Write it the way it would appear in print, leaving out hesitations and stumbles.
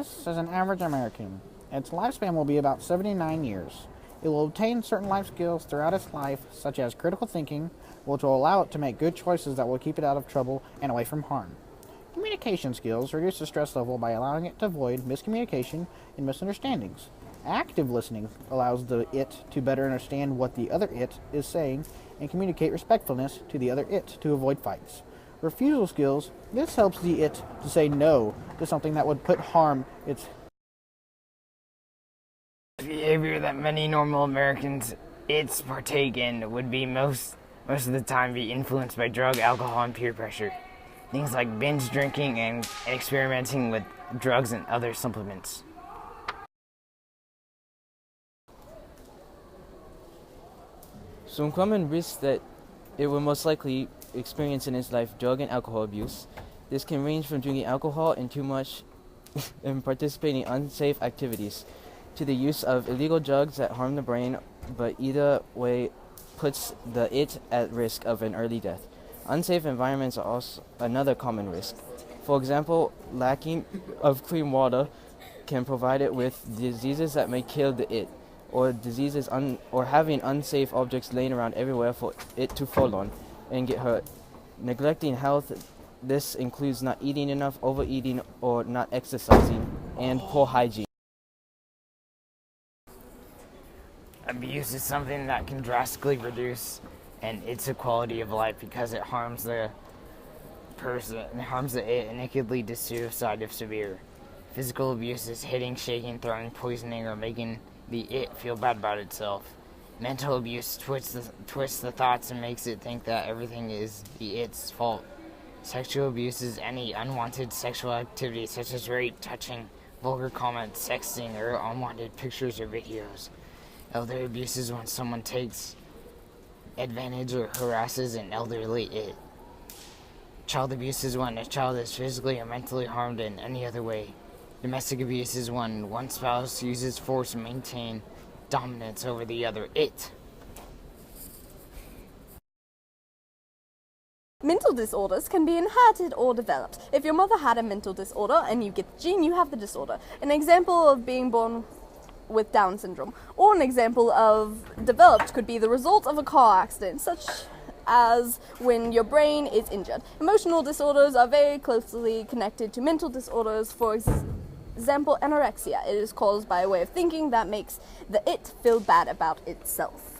This is an average American. Its lifespan will be about 79 years. It will obtain certain life skills throughout its life, such as critical thinking, which will allow it to make good choices that will keep it out of trouble and away from harm. Communication skills reduce the stress level by allowing it to avoid miscommunication and misunderstandings. Active listening allows the it to better understand what the other it is saying and communicate respectfulness to the other it to avoid fights. Refusal skills, this helps the it to say no to something that would put harm its behavior that many normal Americans it's partake in would be most of the time be influenced by drug, alcohol, and peer pressure. Things like binge drinking and experimenting with drugs and other supplements. Some common risks that it will most likely experience in its life: drug and alcohol abuse. This can range from drinking alcohol and too much and participating in unsafe activities to the use of illegal drugs that harm the brain, but either way puts the it at risk of an early death. Unsafe environments are also another common risk. For example, lacking of clean water can provide it with diseases that may kill the it, or or having unsafe objects laying around everywhere for it to fall on and get hurt. Neglecting health, this includes not eating enough, overeating, or not exercising, and poor hygiene. Abuse is something that can drastically reduce its quality of life because it harms the person, and it could lead to suicide if severe. Physical abuse is hitting, shaking, throwing, poisoning, or making the it feel bad about itself. Mental abuse twists the thoughts and makes it think that everything is the it's fault. Sexual abuse is any unwanted sexual activity such as rape, touching, vulgar comments, sexting, or unwanted pictures or videos. Elder abuse is when someone takes advantage or harasses an elderly it. Child abuse is when a child is physically or mentally harmed in any other way. Domestic abuse is when one spouse uses force to maintain dominance over the other it. Mental disorders can be inherited or developed. If your mother had a mental disorder and you get the gene, you have the disorder. An example of being born with Down syndrome, or an example of developed could be the result of a car accident, such as when your brain is injured. Emotional disorders are very closely connected to mental disorders. For example, anorexia. It is caused by a way of thinking that makes the it feel bad about itself.